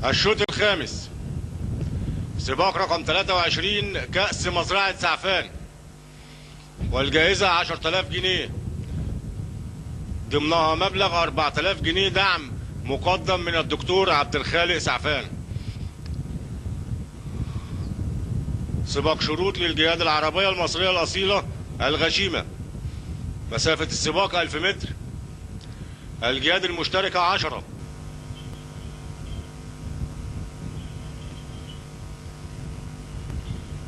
الشوط الخامس، سباق رقم 23 كأس مزرعة سعفان، والجائزة 10,000 جنيه، ضمنها مبلغ 4,000 جنيه دعم مقدم من الدكتور عبد الخالق سعفان. سباق شروط للجياد العربية المصرية الأصيلة الغشيمة، مسافة السباق 1000 متر، الجياد المشتركة 10.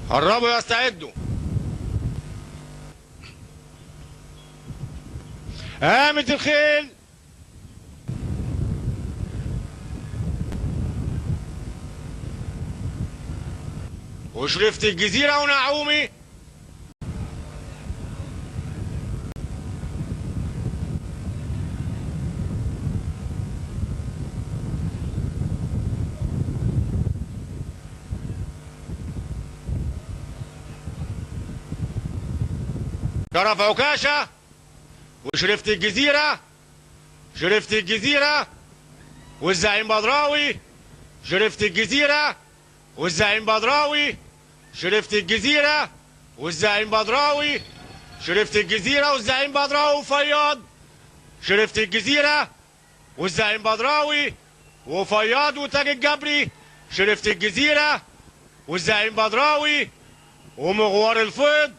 قربوا يستعدوا. قامت الخيل، وشرفت الجزيرة ونعومي، شرف عكاشة، وشرفت الجزيرة، شرفت الجزيرة والزعيم بدراوي، شرفت الجزيرة والزعيم بدراوي، شرفت الجزيرة والزعيم بدراوي، شرفت الجزيرة والزعيم بدراوي وفياض، شرفت الجزيرة والزعيم بدراوي وفياض وتاج الجبري، شرفت الجزيرة والزعيم بدراوي ومغوار الفيض،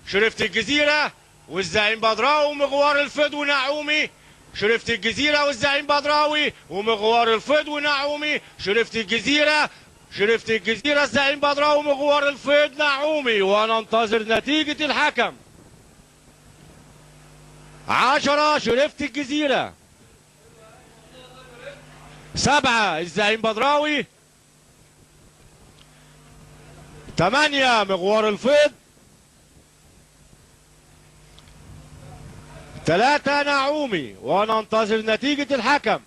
شرفت الجزيرة والزعيم بدراوي ومغوار الفيض ونعومي، شرفت الجزيرة والزعيم بدراوي ومغوار الفيض ونعومي، شرفت الجزيرة، شرفت الجزيرة الزعيم بدراوي ومغوار الفيض نعومي. وننتظر نتيجة الحكم. 10 شرفت الجزيرة، 7 الزعيم بدراوي، 8 مغوار الفيض، 3 نعومي. وننتظر نتيجة الحكم.